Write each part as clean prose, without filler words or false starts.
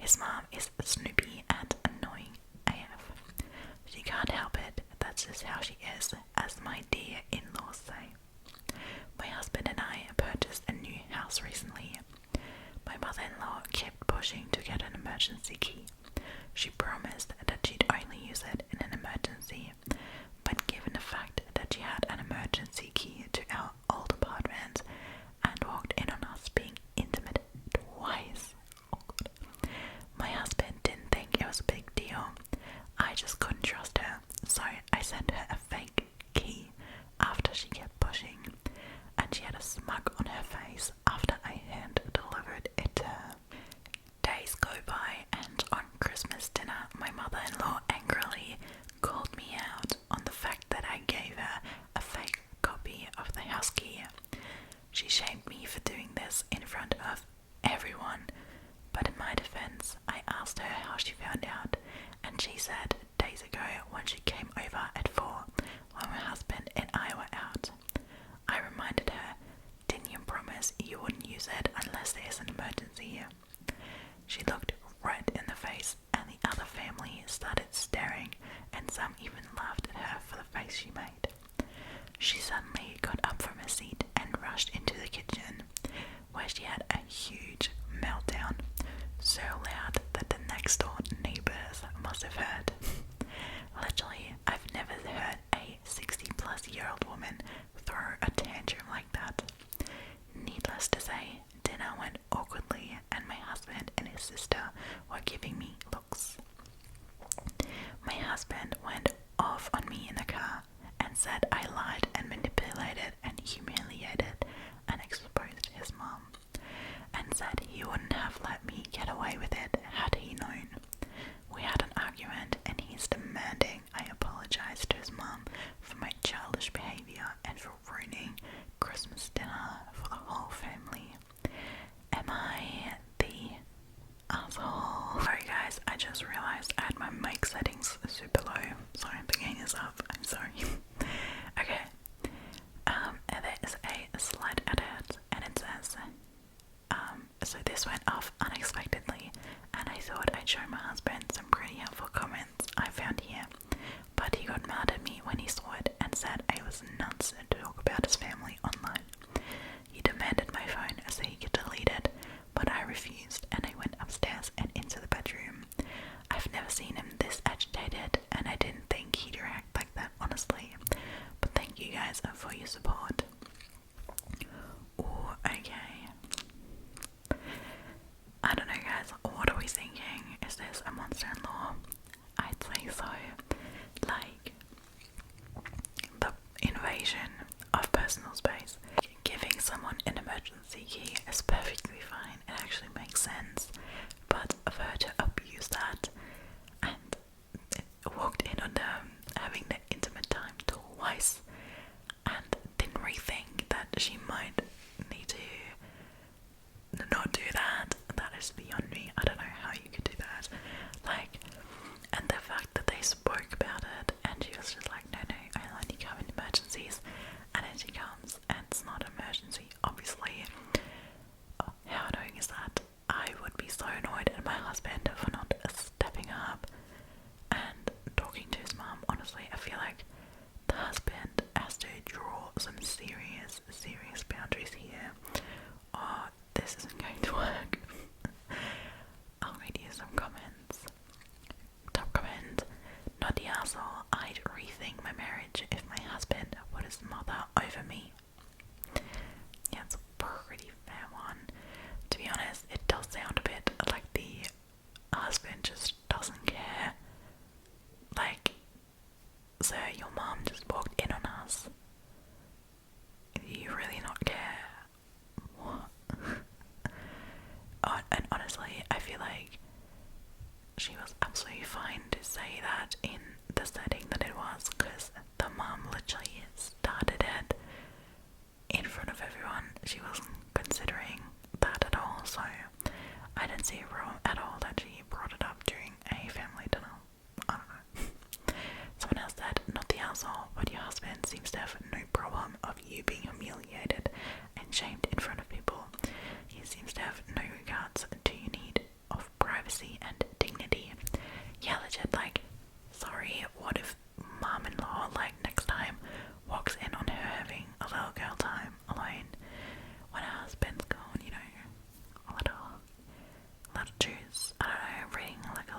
His mom is snoopy and annoying AF. She can't help it, that's just how she is, as my dear in-laws say. My husband and I purchased a new house recently. My mother-in-law kept pushing to get an emergency key. She promised that she'd only use it in an emergency, but given the fact that she had an emergency key to our old apartment and walked in on us being intimate twice, my husband didn't think it was a big deal. I just couldn't trust her, so I sent her a fake key after she kept pushing, and she had a smug on her face after I hand-delivered it to her. Days go by, and on Christmas dinner, my mother-in-law angrily called me out on the fact that I gave her a fake copy of the house key. She shamed me for doing this in front of everyone, but in my defense, I asked her how she found out, and she said days ago when she came over at 4 while my husband and I were out. I reminded her, didn't you promise you wouldn't use it unless there's an emergency? She looked red in the face, and the other family started staring, and some even laughed at her for the face she made. She suddenly got up from her seat and rushed into the kitchen, where she had a huge meltdown, so loud that the next door neighbours must have heard. Literally, I've never heard a 60-plus-year-old woman throw a tantrum like that. Needless to say, dinner went awkwardly, and my husband and his sister were giving me looks. My husband went off on me in the car and said I lied and manipulated and humiliated and exposed his mom, and said he wouldn't have let me get away with it had he known. We had an argument, and he's demanding I apologize to his mom for my childish behavior and for ruining Christmas dinner for the whole family. Am I the asshole? Sorry guys, I just realized I had my mic settings super low. Sorry, I'm picking this up. I'm sorry. Okay. There is a slide edit, and it says, so this went off unexpectedly, and I thought I'd show my husband some pretty helpful comments I found here, but he got mad at me when he saw it and said I was nuts to talk about his family online. He demanded my phone so he could delete it, but I refused, and I went upstairs and into the bedroom. I've never seen him this agitated, and I didn't think he'd react like that, honestly. But thank you guys for your support. Ooh, okay. I don't know guys, what are we thinking? Is this a monster-in-law? I'd say so. Like, the invasion of personal space. Giving someone an emergency key is perfectly fine, it actually makes sense, but for her to abuse that and walked in on them having their intimate time twice and didn't rethink that she might need to not do that, that is beyond me. I don't know how you could do that. Like, and the fact that they spoke about it and she was just like, no, I only come in emergencies, and then she comes and it's not an emergency, obviously. How annoying is that? I would be so annoyed at my husband for not stepping up and talking to his mom. Honestly, I feel like the husband has to draw some serious boundaries here, or this isn't going to work. I'll read you some comments. Top comment: not the asshole, I'd rethink my marriage if my husband put his mother over me. Yeah, it's a pretty fair one. To be honest, it does sound a bit like the husband just doesn't care. Like, so your mom just walked in on us. You really not care? What? And honestly, I feel like she was absolutely fine to say that in the setting that it was, because the mom literally started it in front of everyone. She wasn't considering that at all, so I didn't see a problem at all that she brought it up during a family dinner. I don't know. Someone else said, not the asshole, but your husband seems to have no problem of you being humiliated and shamed in front of people. He seems to have no regards to your need of privacy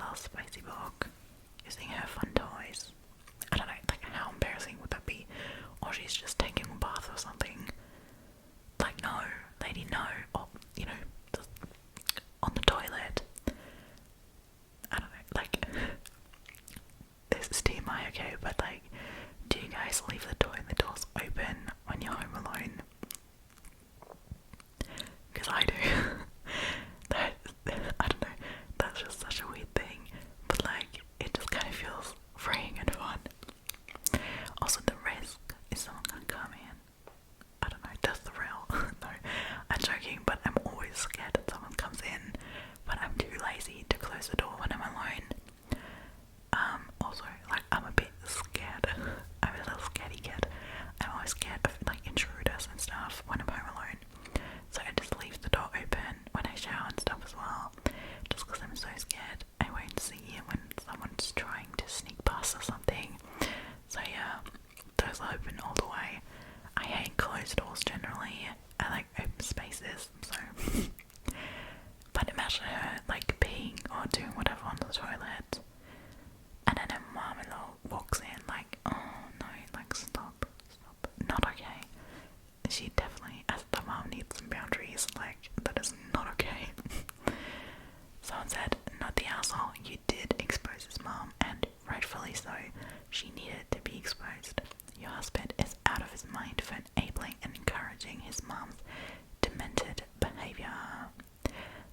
little spicy book using her fun toys. I don't know, like how embarrassing would that be? Or she's just taking a bath or something. Like, no, lady, no. Or, you know, just on the toilet. I don't know, like, this is TMI, okay, but like, do you guys leave the toilet doors open when you're home alone? Because I do. I don't know, that's just such a weird thing, but like, it just kind of feels freeing and fun. Also, the risk is someone gonna come in. I don't know, that's the real. No, I'm joking, but I'm always scared that someone comes in, but I'm too lazy to close the door when I'm alone. Also, like, I'm a bit scared. I'm a little scaredy cat. I'm always scared of like intruders and stuff when I'm home alone. So I just leave the door open when I shower and stuff as well. Just because I'm so scared I won't see when someone's trying to sneak past or something. So yeah, doors are open all the way. I hate closed doors generally. I like open spaces, so. But imagine her like peeing or doing whatever on the toilet, and then her mom-in-law walks in like, oh no, like stop, not okay. She definitely, as the mom, needs some boundaries, like, that is not okay. Someone said, not the asshole, you did expose his mom, and rightfully so, she needed to be exposed. Your husband is out of his mind for enabling and encouraging his mom's demented behavior.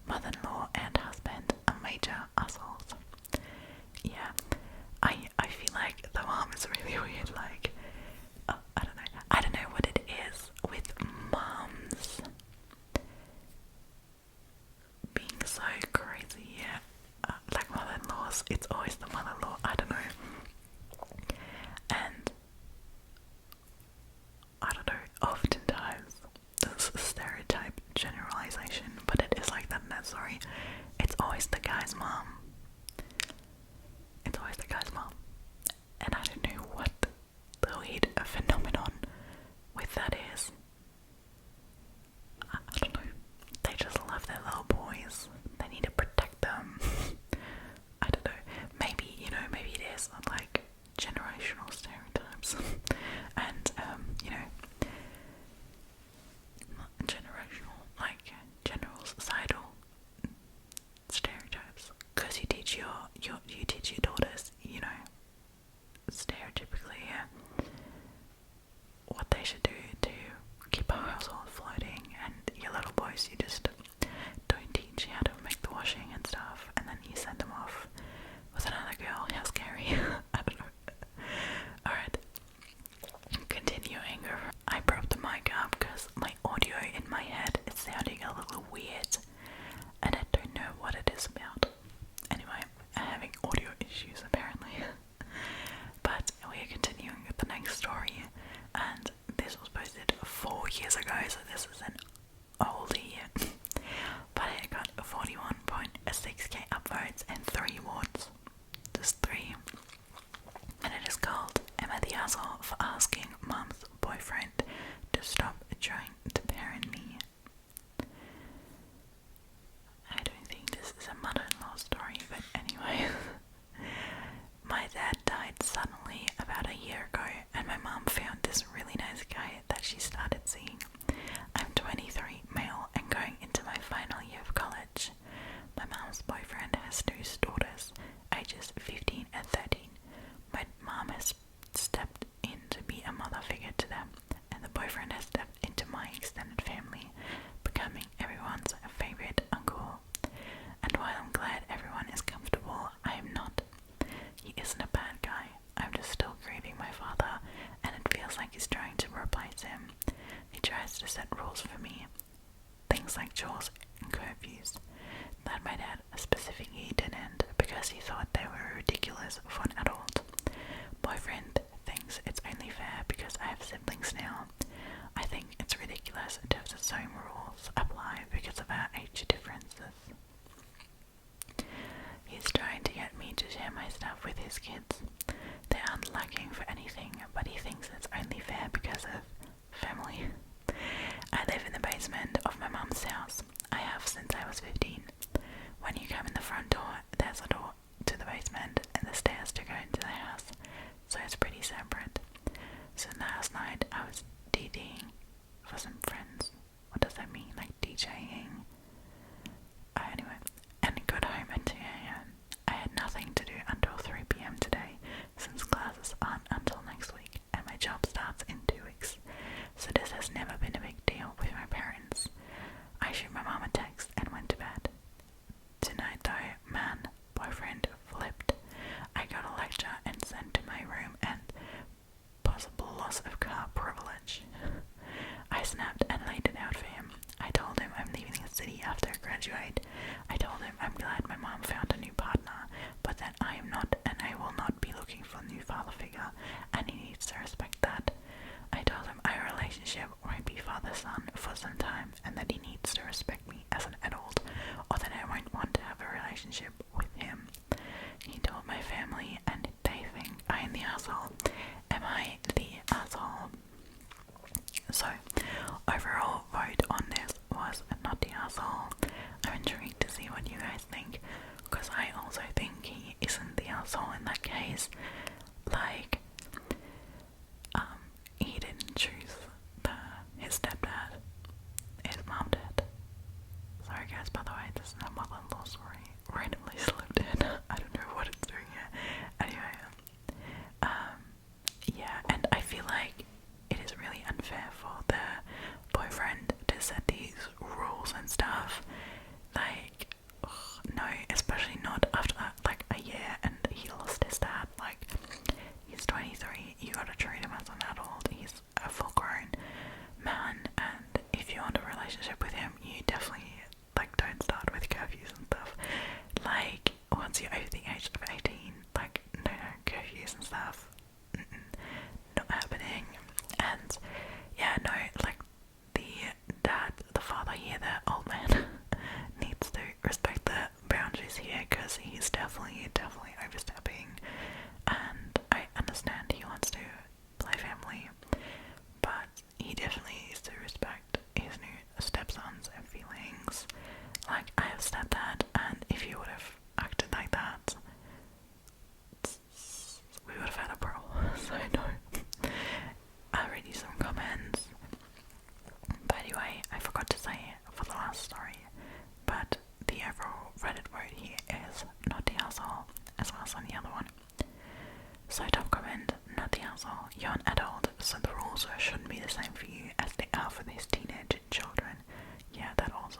Mother-in-law and husband are major assholes. Yeah, I feel like the mom is really weird, like, I don't know what it is with moms being so crazy, like mother-in-laws, it's always the mother-in-law, I don't know, and I don't know, oftentimes, this is a stereotype generalization, but it is like that in that story, it's always the guy's mom. It's always the guy's mom. And I don't know what the weird phenomenon with that is. I don't know. They just love their little boys. They need to protect them. I don't know. Maybe, you know, maybe it is like generational stereotypes. And, you know, not generational, like general societal stereotypes. Because you teach your daughters, you know, stereotypically, what they should do to keep a household floating, and your little boys, you just don't teach how to make the washing and stuff, and then you send them off with another girl. How scary. I don't know. Alright, continuing. I brought the mic up because my audio in my head is sounding a little weird, and I don't know what it is about. Anyway, I'm having audio issues apparently. But we are continuing with the next story, and this was posted 4 years ago, so this is an oldie. But it got 41.6k upvotes and 3 awards. Just 3. And it is called Am I the Asshole for Asking Mom's Boyfriend to Stop Trying to Parent Me? I don't think this is a mother-in-law story, but anyway. My dad died suddenly about a year ago, and my mom found this really nice guy that she started seeing. I'm 23, male, and going into my final year of college. My mom's boyfriend has 2 daughters, ages 15 and 13. My mom has stepped in to be a mother figure to them, and the boyfriend has stepped into my extended family, becoming everyone's favorite uncle. And while I'm glad everyone is comfortable, I am not. He isn't a bad guy. I'm just still grieving my father, and it feels like he's trying to replace him. He tries to set rules for me, things like chores and curfews, that my dad specifically didn't, because he thought they were ridiculous for an adult. Boyfriend thinks it's only fair because I have siblings now. I think it's ridiculous to have the same rules apply because of our age differences. He's trying to get me to share my stuff with his kids. They aren't lacking for anything, but he thinks it's only fair because of family. I live in the basement of my mum's house. I have since I was 15. When you come in the front door, there's a door to to go into the house, so it's pretty separate. So last night I was DJing for some friends. What does that mean? Like DJing? Anyway, and got home at 2 a.m. I had nothing to do until 3 p.m. today, since classes aren't until next week, and my job starts in 2 weeks. So this has never been a big deal with my parents. I shoot my mom a text and went to bed. Tonight though, man, boyfriend flipped. I got a lecture and sent to my room and possible loss of car privilege. I snapped and laid it out for him. I told him I'm leaving the city after I graduate. I told him I'm glad my mom found a new partner, but that I am not and I will not be looking for a new father figure, and he needs to respect that. I told him our relationship won't be father-son for some time, and that he needs to respect me as an adult, or that I won't want to have a relationship with him. He told my family, and they think I am the asshole. Am I the asshole? So, overall vote on this was not the asshole. I'm intrigued to see what you guys think, because I also think he isn't the asshole in that case. Like, he didn't choose his stepdad. His mom did. Sorry guys, by the way, this is a mother-in-law story. Randomly slipped in. I don't know what it's doing here. Anyway, yeah, and I feel like it is really unfair for the boyfriend to set these rules and stuff. Like, no, especially not after like a year and he lost his dad. Like, he's 23, you gotta treat him as an adult. He's a full-grown man, and if you want a relationship with him, you definitely, like, don't start with curfews and stuff. Like, once you're over the age of 18, like, no curfews and stuff, not happening. And yeah, no, like, the father here, the old man, needs to respect the boundaries here, because he's definitely overstepping, and I understand he wants to play family, but he definitely needs to respect his new stepson's feelings. Like, I have stepdad, and if he would have acted like that, we would have had a brawl. So no. I'll read you some comments. By the way, I forgot to say for the last story, but the overall Reddit vote here is not the asshole, as well as on the other one. So top comment, not the asshole, you're an adult, so the rules shouldn't be the same for you as they are for these teenage children. Yeah, that also.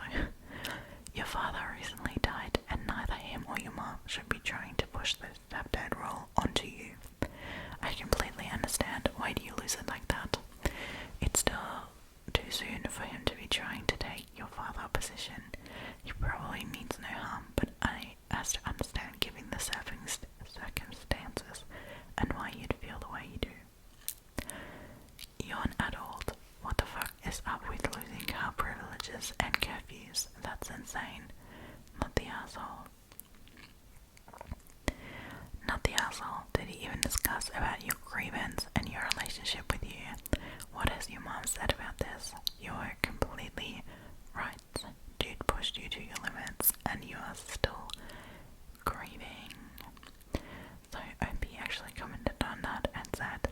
Your father recently died, and neither him or your mom should be trying to push the stepdad role onto you. I completely understand. Why do you lose it like that? It's still too soon for him to be trying to take your father position. He probably means no harm, but I has to understand given the circumstances and why you'd feel the way you do. You're an adult. What the fuck is up with losing car privileges and curfews? That's insane. Not the asshole. Not the asshole. Did he even discuss about your grievance and your relationship with you? What has your mom said about this? You're completely right. Dude pushed you to your limits, and you are still grieving. So OP actually commented on that and said,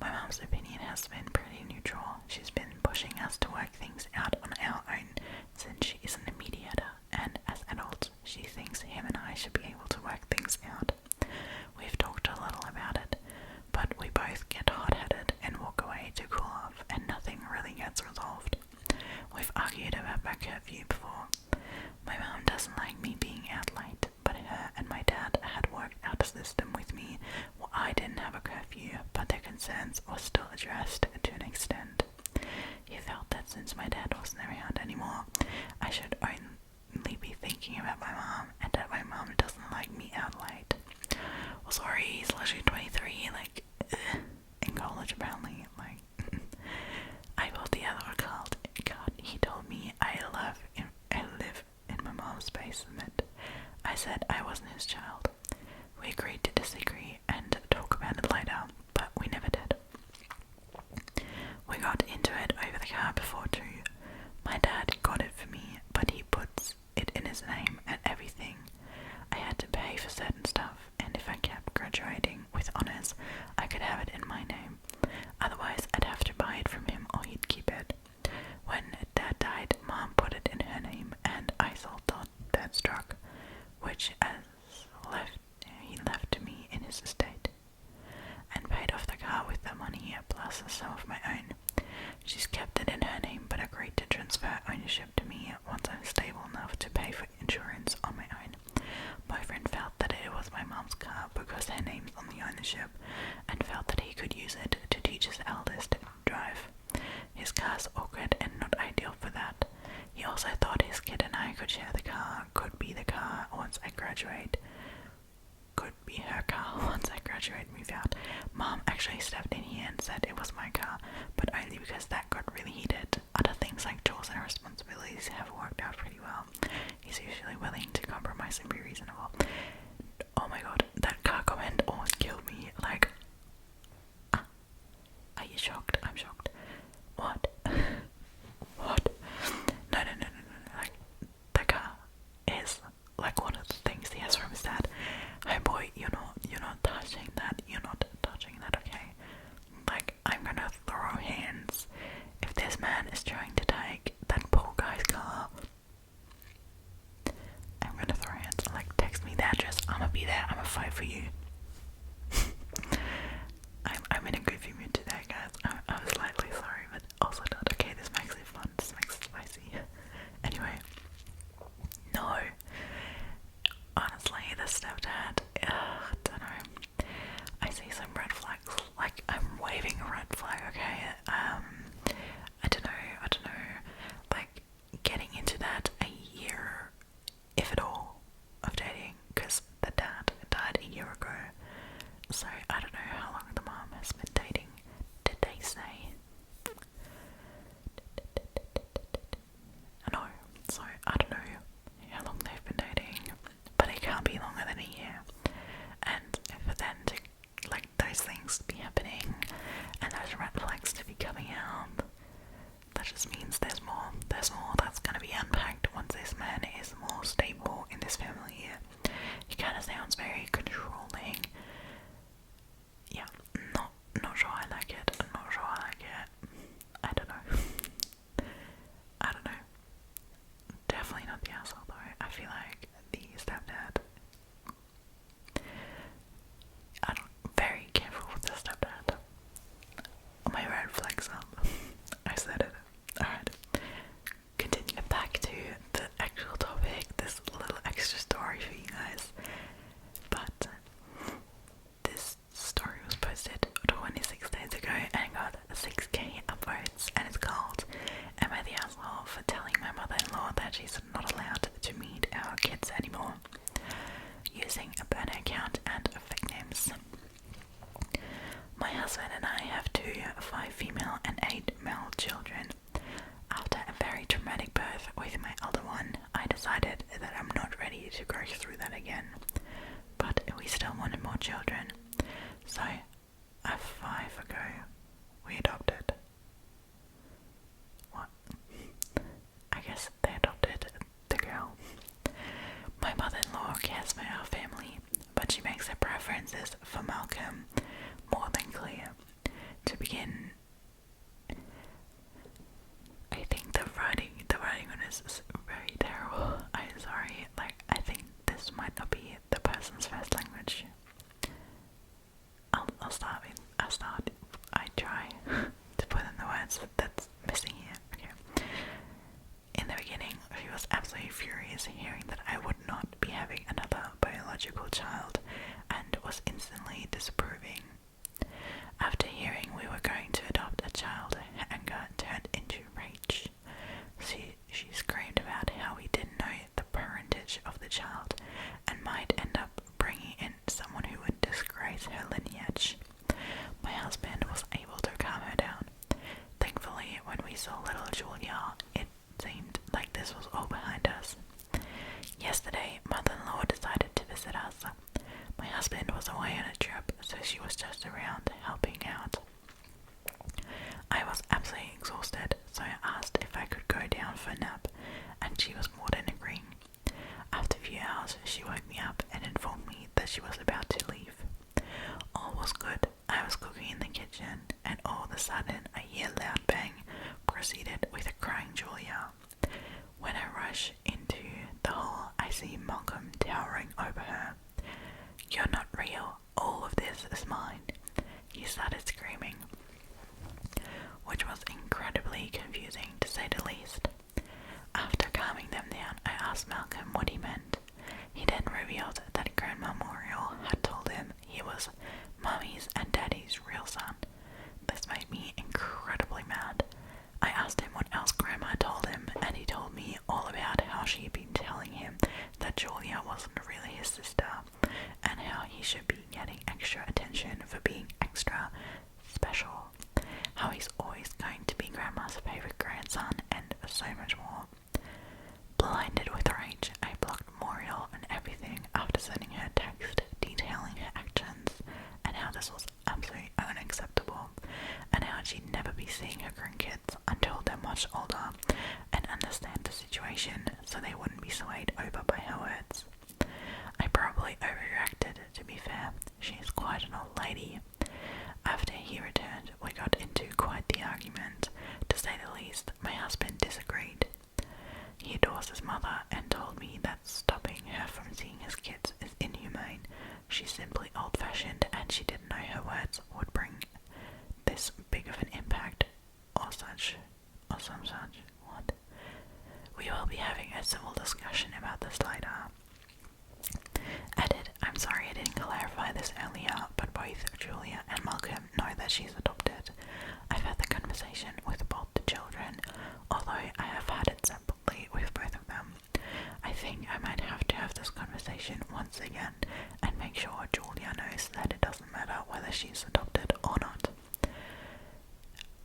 my mom's opinion has been pretty neutral. She's been pushing us to work things out on our own since she isn't a mediator, and as adults, she thinks him and I should be able to work things out. We've talked a little about it, but we both get hot-headed and walk away to cool off, and nothing really gets resolved. We've argued about my curfew before. My mom doesn't like me being out late, but her and my dad had worked out a system with me where I didn't have a curfew, but their concerns were still addressed to an extent. He felt that since my dad wasn't around anymore, I should only be thinking about my mom, and that my mom doesn't like me out late. Well, sorry, he's literally 23, like, in college apparently, like, I bought the other card, he told me I live in my mom's basement. I said I wasn't his child. We agreed to disagree and talk about it later, but we never did. We got into it over the car before too. My dad got it for me, but he puts it in his name and everything. I had to pay for certain stuff, and if I kept graduating, which he left to me in his estate, and paid off the car with the money plus some of my own. She's kept it in her name but agreed to transfer ownership to me once I'm stable enough to pay for insurance on my own. Boyfriend felt that it was my mum's car because her name's on the ownership, and felt that he could use it to teach his eldest to drive. His car's awkward and not ideal for that. He also thought his kid and I could share the car, could be her car once I graduate, move out. Mom actually stepped in here and said it was my car, but only because that got really heated. Other things like chores and responsibilities have worked out pretty well. He's usually willing to compromise and be reasonable. Oh my god, that car comment almost killed me. Like, are you shocked? I'm shocked. What? What? No. Like, that car is like one of the things he has from his dad. Hey boy, you're not touching that. You're not touching that, okay? Like, I'm gonna throw hands if this man is trying to take that poor guy's car. I'm gonna throw hands. Like, text me the address. I'ma be there. I'ma fight for you. I'm in a goofy mood today, guys. I was slightly sorry, but also not. Okay, this makes it fun. This makes it spicy. Anyway, no. Honestly, the stepdad, I don't know. I see some red flags. Like, I'm waving a red flag, okay? I don't know. Like, getting into that a year, if at all, of dating, because the dad died a year ago. So, I don't know how long the mom has been dating. Did they say? No, so I don't know how long they've been dating, but it can't be longer than a year. And for then to, like, those things to be happening, and those red flags to be coming out, that just means there's more that's gonna be unpacked once this man is more stable in this family. He kinda sounds very controlling. Yeah, not sure I like it. I'm not sure I like it. I don't know. Definitely not the asshole though. I feel like the stepdad. Very careful with the stepdad. My red flags up. I said it. Alright. Continue back to the actual topic. This little extra story for you guys. But this story was posted 26 days ago and got 6k upvotes, and it's called "Am I the asshole for telling my mother-in-law that she's not allowed to meet our kids anymore?" using a burner account and fake names. My husband and I have 5 female and 8 male children. After a very traumatic birth with my elder one, I decided that I'm not ready to go through that again. But we still wanted more children. So, 5 ago, we adopted. What? I guess they adopted the girl. My mother-in-law cares for our family, but she makes her preferences for Malcolm more than clear. To begin, I think the writing on this is very terrible. I'm sorry. Like, I think this might not be the person's first language. I'll start. I try to put in the words that's missing here. Okay. In the beginning, she was absolutely furious hearing that I would not be having another biological child, and was instantly disapproving. After hearing we were going to adopt a child, her anger turned into rage. She screamed about how we didn't know the parentage of the child, and might end up bringing in someone who would disgrace her lineage. My husband was able to calm her down. Thankfully, when we saw little Julia, it seemed like this was all behind us. Yesterday, mother-in-law decided to visit us. My husband was away on a trip, so she was just around helping out. I was absolutely exhausted, so I asked if I could go down for a nap, and she was more than agreeing. After a few hours, she's simply old-fashioned and she didn't know her words would bring this big of an impact or such, or some such. What? We will be having a civil discussion about this later. Edit, I'm sorry I didn't clarify this earlier, but both Julia and Malcolm know that she's adopted. I've had the conversation with both the children, although I have had it separately with both of them. I think I might have to have this conversation once again and make sure Julia knows that it doesn't matter whether she's adopted or not.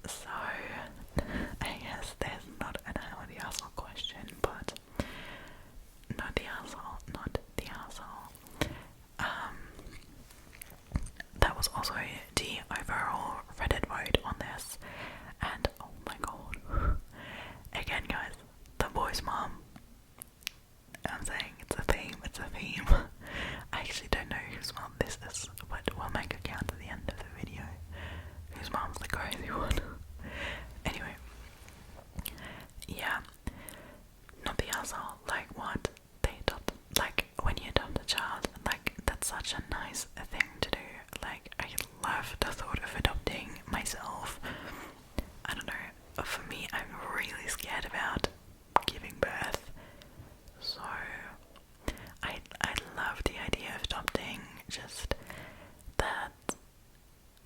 So, I guess there's not an how the asshole question, but not the asshole. That was also the overall Reddit vote on this, and oh my god. Again guys, the boy's mom. I'm saying it's a theme. I actually don't know whose mom this is, but we'll make a count at the end of the video. Whose mom's the crazy one? Anyway. Yeah. Not the asshole. Like what? They adopt, like when you adopt a child, like that's such a nice thing to do. Like I love the thought of adopting myself. I don't know. For me, I'm really scared about giving birth. So I love the idea of adopting, just that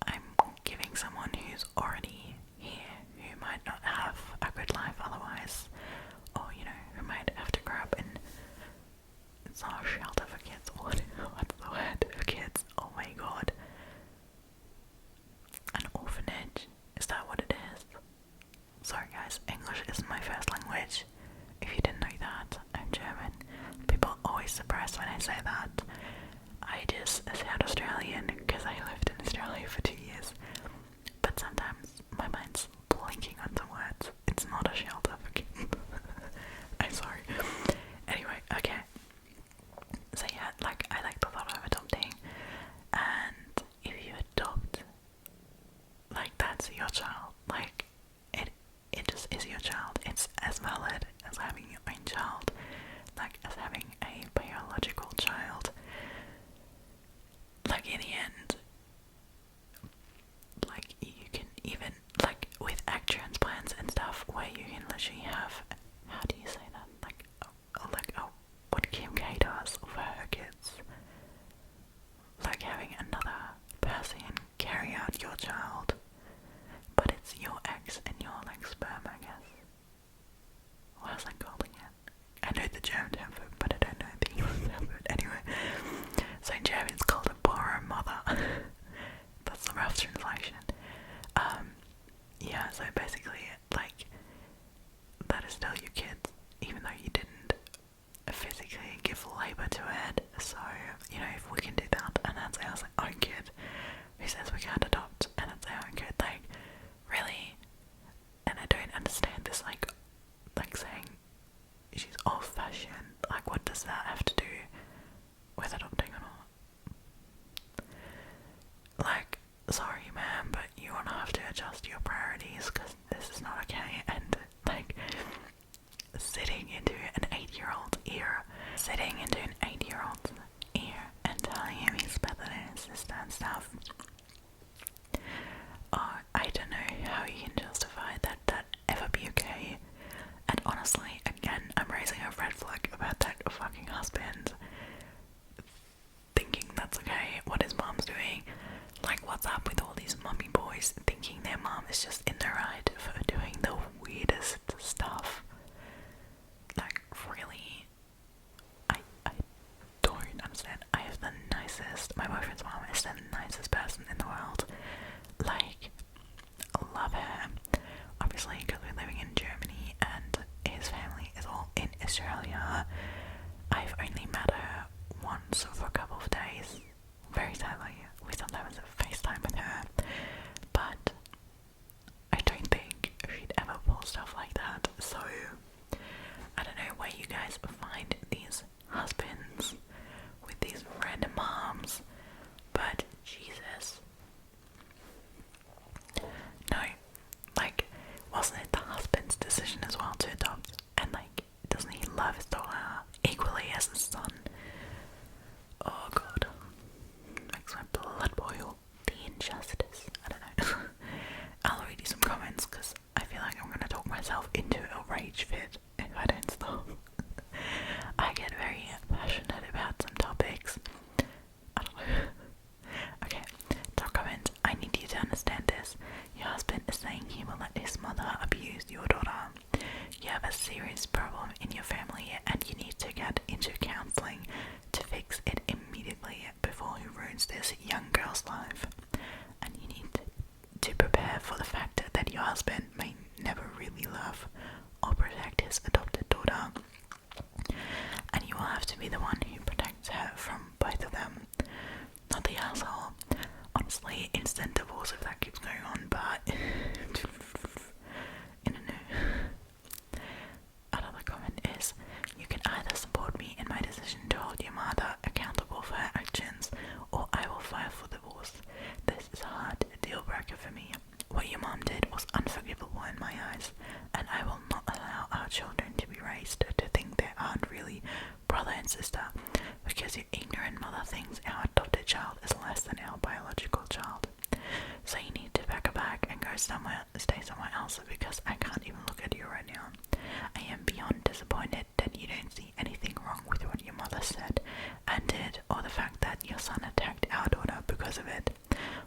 I'm giving someone who's already here, who might not have a good life otherwise, or you know, who might have to grow up in, it's not a shelter for kids, what's the word for kids? Oh my god. An orphanage, is that what it is? Sorry guys, English isn't my first language. If you didn't know that, I'm German. People are always surprised when I say that. I just sound Australian because I lived in Australia for 2 years. But sometimes my mind's blinking on some words. It's not a shelter for kids. I'm sorry. Anyway, okay. So yeah, like I like the thought of adopting. And if you adopt, like that's your child. Like it just is your child. It's as valid as having your own child, like as having a biological child. Like in the end, like you can even, like with egg transplants and stuff, where you can literally have, how do you say that, like what Kim K does for her kids, like having another person carry out your child, but it's your eggs and your like sperm, I guess. What was I calling it? I know the German term for it, but I don't know the English term for it. Anyway, so in German it's called a borrow mother. That's the rough translation. Yeah, so basically, like, that is still your kid, even though you didn't physically give labour to it. So, you know, if we can do that, and that's our own kid, who says we can't adopt, and it's our own kid, like, really? And I don't understand this, like saying she's old-fashioned. Like, what does that have to do with adopting or not? Like, sorry ma'am, but you wanna have to adjust your priorities, because this is not okay. And like, sitting into an 8-year-old's ear and telling him he's better than his sister and stuff. I don't know how you can justify that ever be okay. And honestly, again, I'm raising a red flag about that fucking husband thinking that's okay, what his mom's doing. Like, what's up with all these mummy boys thinking their mom is just in the right for doing the weirdest stuff? Like, really? I don't understand. I have the nicest, my boyfriend's mom is the nicest person in the world. Like, I love her. Obviously, because we're living in Germany and his family is all in Australia. I've only met her once for a couple of days. Very sadly, we sometimes FaceTime with her, but I don't think she'd ever pull stuff like that. So I don't know where you guys find these husbands with these random moms, but Jesus. No, like, wasn't it the husband's decision as well to adopt? And like, doesn't he love his daughter? probably instant divorce if that keeps going on, but I don't know. Another comment is, you can either support me in my decision to hold your mother accountable for her actions, or I will file for divorce. This is a hard deal breaker for me. What your mom did was unforgivable in my eyes, and I will not allow our children to be raised to think they aren't really brother and sister, because your ignorant mother thinks our adopted child is less than our biological child. So you need to pack a bag and go stay somewhere else, because I can't even look at you right now. I am beyond disappointed that you don't see anything wrong with what your mother said and did, or the fact that your son attacked our daughter because of it.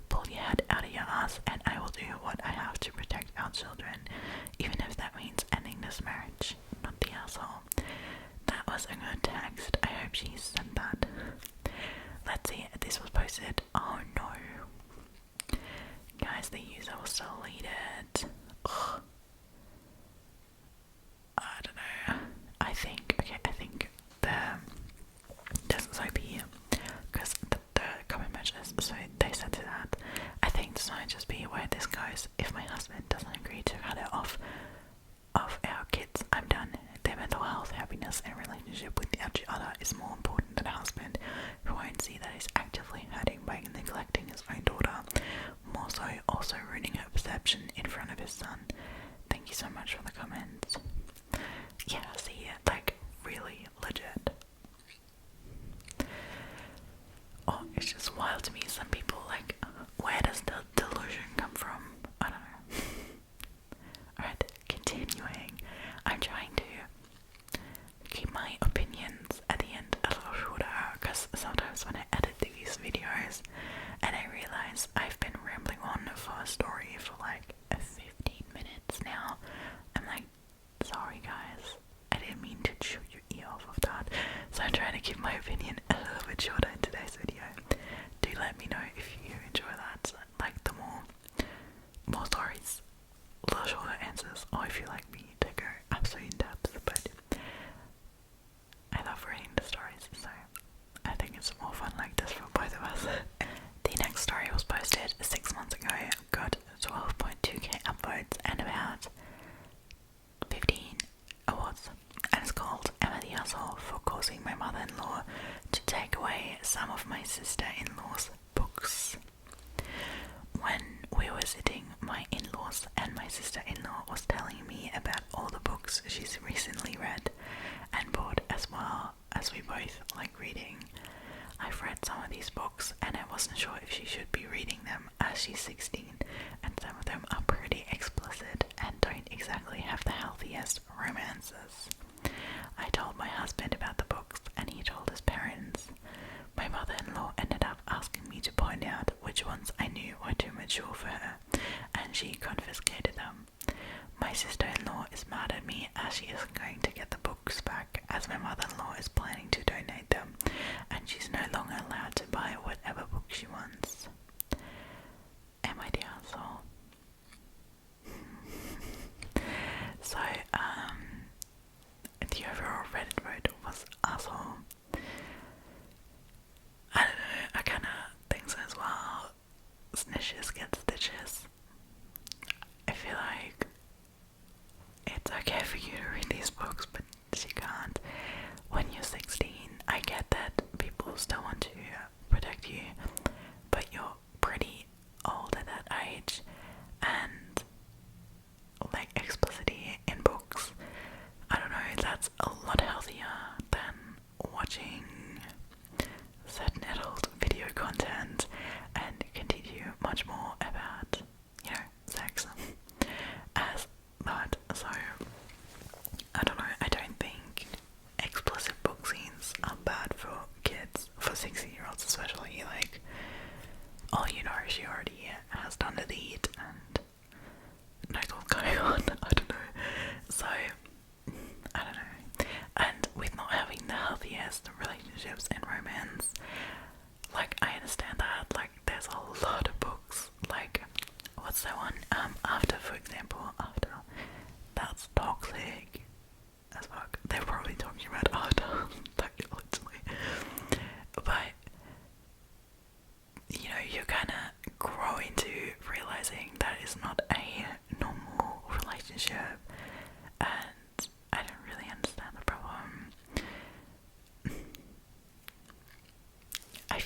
Pull your head out of your ass, and I will do what I have to protect our children, even if that means ending this marriage. Not the asshole. That was a good text. I hope she sent that. Let's see, this was posted. Oh no. Guys, the user was deleted. Ugh. I don't know. I think this is OP, because the comment matches, so they said to that. I think this might just be where this goes. If my husband doesn't agree to cut it off of our kids, I'm done. Their mental health, happiness, and relationship with each other is more important than a husband who won't see that he's actively hurting by neglecting his own daughter, more so also ruining her perception in front of his son. Thank you so much for the comments. Yeah, see, like, really legit. Oh, it's just wild to me. Some people, like, where does the delusion come from? I don't know. Alright, continuing. I'm trying to keep my opinions at the end a little shorter, because sometimes when I edit these videos and I realize I've been rambling on for a story for like 15 minutes now, I'm like, sorry guys, I didn't mean to chew your ear off of that. So I'm trying to keep my opinion a little bit shorter in today's video. Do let me know if you enjoy that, like the more stories, little shorter answers, or if you like me to go absolutely in depth. But I love reading the stories, so I think it's more fun like this for both of us. The next story was posted 6 months ago, got 12.2k upvotes and about 15 awards, and it's called Am I the Asshole for Causing My Mother-in-Law to Take Away Some of My Sister-in-Law's Books. When we were visiting my in-laws and my sister-in-law was telling me about all the books she's recently read and bought, as well as we both like reading. I've read some of these books and I wasn't sure if she should be reading them, as she's 16 and some of them are pretty explicit and don't exactly have the healthiest romances. I told my husband about the books and he told his parents. My mother-in-law ended up asking me to point out which ones I knew were too mature for her, and she confiscated them. My sister-in-law is mad at me as she isn't going to get the books back, as my mother-in-law is planning to donate them, and she's no longer allowed to buy whatever book she wants. Am I the asshole? So, the overall Reddit vote was asshole. I don't know, I kinda think so as well. Snitches get stitches. I feel like it's okay for you to read these books, but she can't. When you're 16, I get that people still want to protect you, but you're pretty old at that age, and like explicitity in books, I don't know, that's a lot healthier than watching certain adult video content and continue much more about, you know, sex as that. So I don't know, I don't think explicit book scenes are bad for kids, for 16-year-olds especially. Like, oh, you know, she already has done the deed and knows what's going on. I don't know. So I don't know. And with not having the healthiest relationships and romance, like, I understand that, like, there's a lot of books, like, what's that one, After, for example, After, that's toxic as fuck. They're probably talking about After, like, literally, but, you know, you kinda grow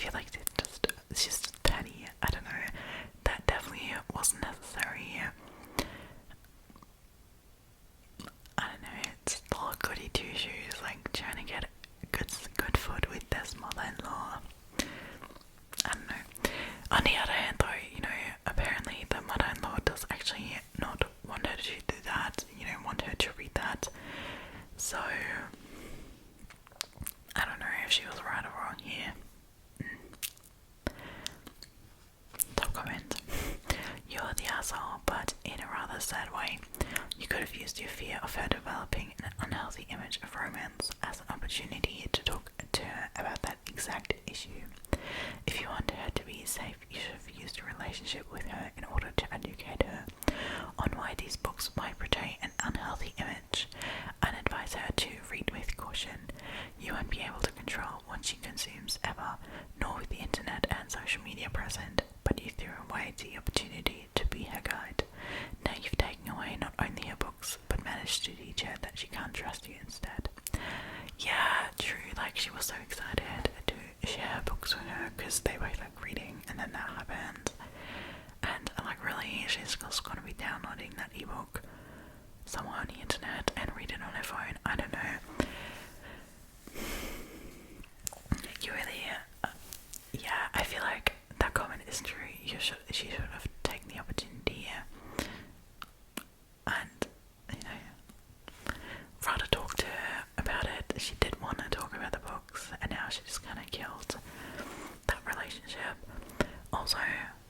feel like it's just petty. I don't know. That definitely wasn't necessary. I don't know, it's all goody two shoes, like trying to get good food with this mother-in-law. I don't know. On the other hand though, you know, apparently the mother-in-law does actually not want her to do that, you know, want her to read that. So I don't know if she was right or wrong here. Top comment. You're the asshole, but in a rather sad way. You could have used your fear of her developing an unhealthy image of romance as an opportunity to talk to her about that exact issue. If you want her to be safe, you should have used a relationship with her in order to educate her on why these books might portray an unhealthy image, and advise her to read with caution. You won't be able to control what she consumes ever, nor with the internet and social media present, but you threw away the opportunity to be her guide. Now you've taken away not only her books, but managed to teach her that she can't trust you instead. Yeah, true, like she was so excited to share books with her because they both like reading, and then that happened. And like really, she's just gonna be downloading that ebook somewhere on the internet and read it on her phone. I don't know. You really, yeah, I feel like that comment is true. She should have taken the opportunity, and you know, rather talk to her about it. She did want to talk about the books, and now she just kind of killed that relationship. Also,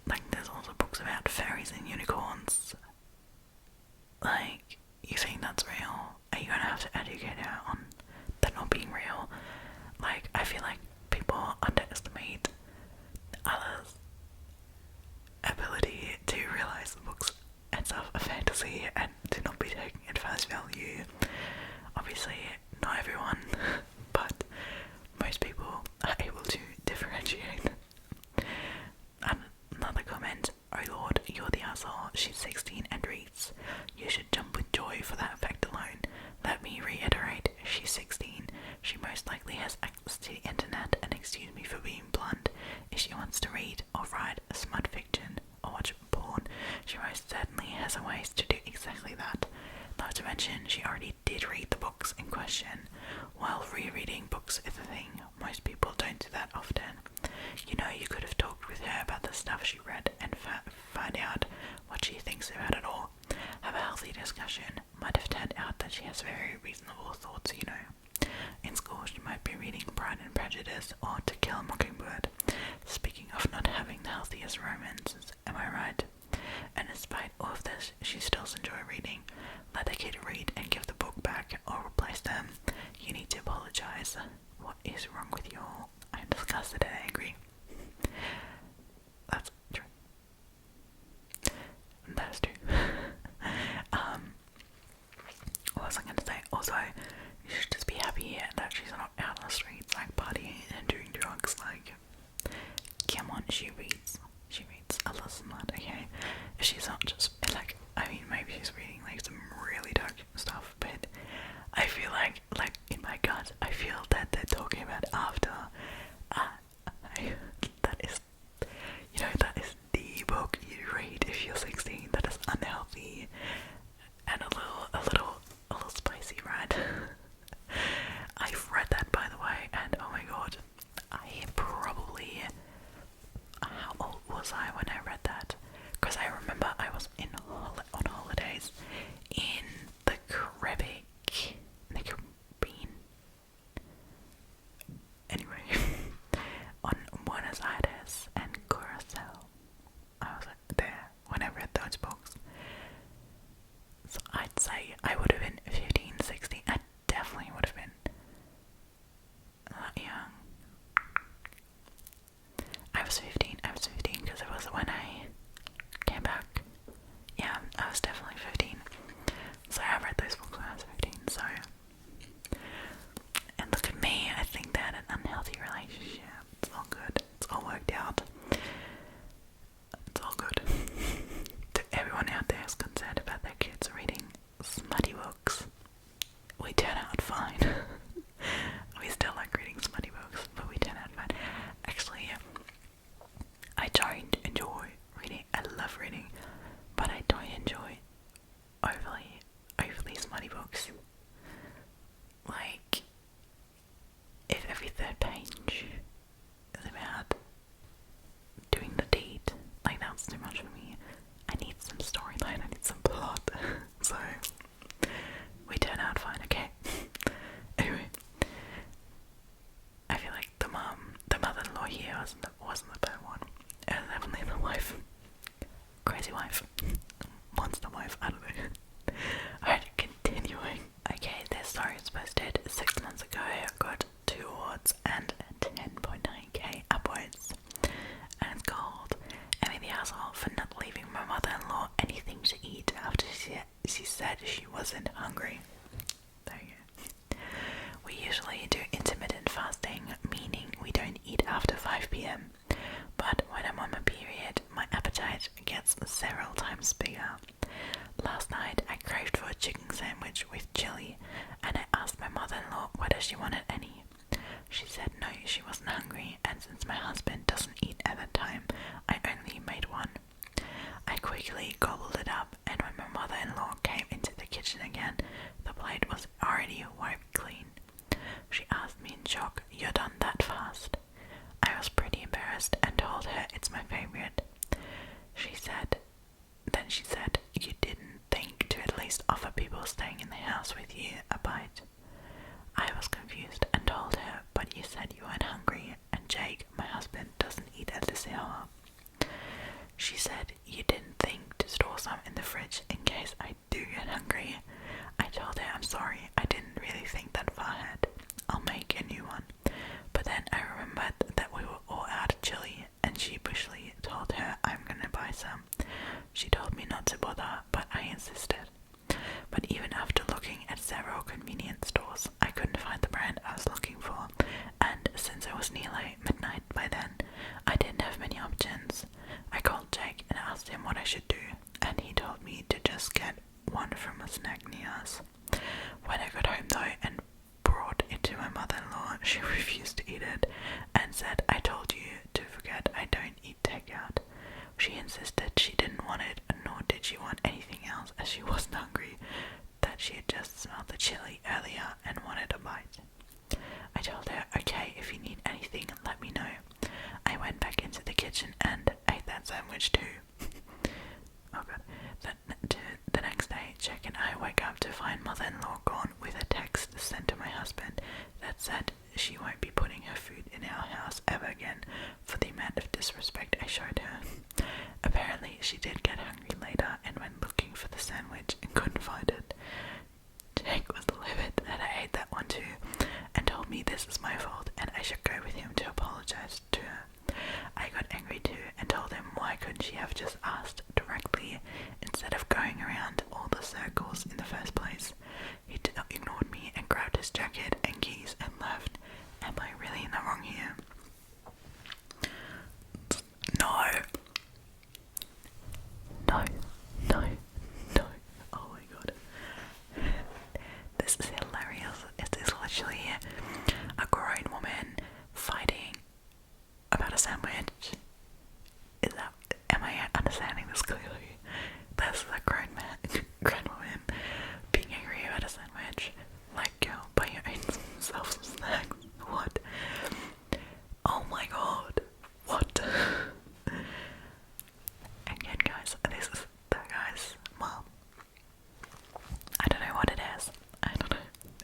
like, there's also books about fairies and unicorns. Like, you think that's real? Are you gonna have to educate her on that not being real? Like, I feel like people underestimate others' ability to realize the books and stuff are fantasy and to not be taken at face value. Obviously, not everyone, but most people are able to differentiate. And another comment, oh Lord, you're the asshole, she's 16 and reads. You should jump with joy for that fact alone. Let me reiterate, she's 16. She most likely has access to the internet, and excuse me for being blunt, if she wants to read or write smut fiction or watch porn, she most certainly has a ways to do exactly that. Not to mention, she already did read the books in question. While rereading books is a thing, most people don't do that often. You know, you could have talked with her about the stuff she read and find out what she thinks about it all. Have a healthy discussion. Might have turned out that she has very reasonable thoughts, you know. In school, she might be reading Pride and Prejudice or To Kill a Mockingbird. Speaking of not having the healthiest romances, am I right? And despite all of this, she still enjoys reading. Let the kid read and give the book back or replace them. You need to apologize. What is wrong with you all? I'm disgusted and angry. That's true. That's true. What was I going to say? Also, you should just be happy that she's not out on the streets, like, partying and doing drugs. Like, come on, she reads a lot smart, okay? If she's not just, like, I mean, maybe she's reading, like, some really dark stuff, but I feel like in my gut, I feel that they're talking about after. That is, you know, that is the book you read if you're 16. That is unhealthy and a little spicy, right? I've read that, by the way, and oh my god, how old was I when I read that? Because I remember I was on holidays, gets several times bigger. Last night I craved for a chicken sandwich with chili, and I asked my mother-in-law whether she wanted any. She said no, she wasn't hungry, and since my husband doesn't eat at that time, I only made one. I quickly gobbled it up, and when my mother-in-law came into the kitchen again, the plate was already wiped clean. She asked me in shock, "You're done that fast?" I was pretty embarrassed and told her it's my favorite. She said, "You didn't think to at least offer people staying in the house with you a bite?" I was confused and told her, "But you said you weren't hungry, and Jake, my husband, doesn't eat at this hour." She said, "You didn't think to store some in the fridge in case I do get hungry?" I told her I'm sorry, I didn't really think that far ahead. I'll make a new one. But then I remembered that we were all out of chili, and sheepishly told her I'm gonna buy some. She told me not to bother, but I insisted. But even after looking at several convenience stores, I couldn't find the brand I was looking for, and since it was nearly midnight by then, I didn't have many options. I called Jake and asked him what I should do, and he told me to just get one from a snack near us. When I got home though and brought it to my mother-in-law, she refused to eat it and said, "I told you to forget I don't eat takeout." She insisted she didn't want it, nor did she want anything else, as she wasn't hungry, that she had just smelled the chili earlier and wanted a bite. I told her, "Okay, if you need anything, let me know." I went back into the kitchen and ate that sandwich too. Oh god. The next day, Jack and I wake up to find mother-in-law gone with a text sent to my husband that said she won't be putting her food in our house ever again for the amount of disrespect I showed her. Apparently, she did get hungry later and went looking for the sandwich and couldn't find it. Jake was livid that I ate that one too, and told me this is my fault and I should go with him to apologize to her. I got angry too and told him why couldn't she have just asked directly instead of going around all the circles in the first place. He ignored me and grabbed his jacket and keys and left. Am I really in the wrong here? No. No. No. No. Oh my god. This is hilarious. It is literally a grown woman fighting about a sandwich. Am I understanding this clearly? This is a grown woman being angry about a sandwich. Like, girl, buy your own self some snacks. What? Oh my god. What? Again, guys, this is that guy's mom. I don't know what it is. I don't know.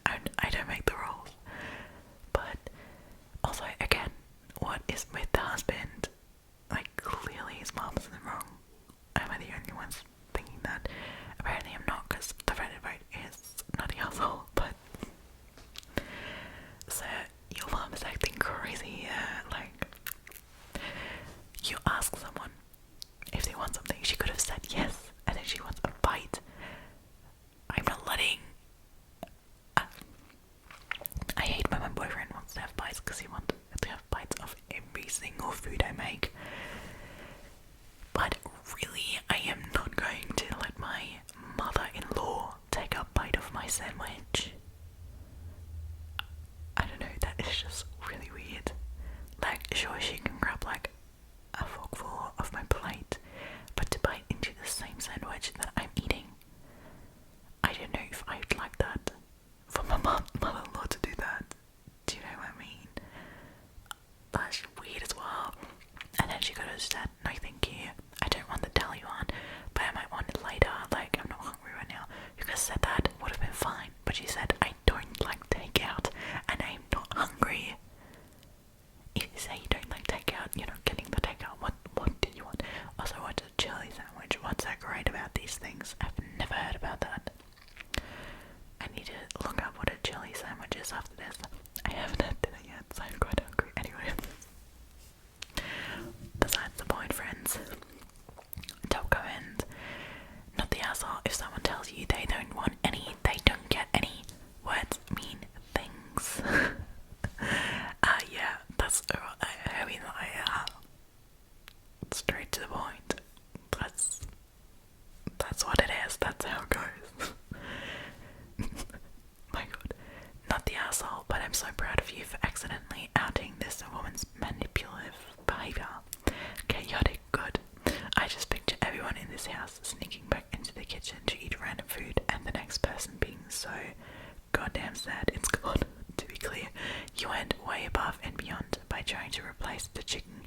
I don't make the rules. But also, again, what is with the husband? Like, clearly his mom's in the wrong. Am I the only ones thinking that? Apparently I'm not, because the Reddit vote is not the asshole, but... So, your mom is acting crazy, like... You ask someone if they want something, she could have said yes, and then she wants a bite. I'm not letting... I hate when my boyfriend wants to have bites because he wants to have bites of every single food I make. But really, I am not going to let my mother-in-law take a bite of my sandwich. I don't know, that is just really weird. Like, sure, she can grab like a forkful of my plate, but to bite into the same sandwich that I'm eating, I don't know if I'd like that. For my mother-in-law to do that. Do you know what I mean? That's weird as well. And then she could have said, "No thank you, I don't want the deli one, but I might want it later, like I'm not hungry right now." You could have said that, would have been fine. But she said, "I don't like takeout and I'm not hungry." If you say you don't like takeout, you're not getting the takeout. What do you want? Also, what's a chili sandwich? What's so great about these things? I've never heard about that. I need to look up what a chili sandwich is after this. I haven't had dinner yet, so I'm quite hungry. Anyway. Besides the point, friends. Top comment. Not the asshole. If someone tells you they don't want any, they don't get any. Words mean things. Yeah, that's, I mean, straight to the point. That's behaviour. Chaotic good. I just picture everyone in this house sneaking back into the kitchen to eat random food and the next person being so goddamn sad it's gone. To be clear, you went way above and beyond by trying to replace the chicken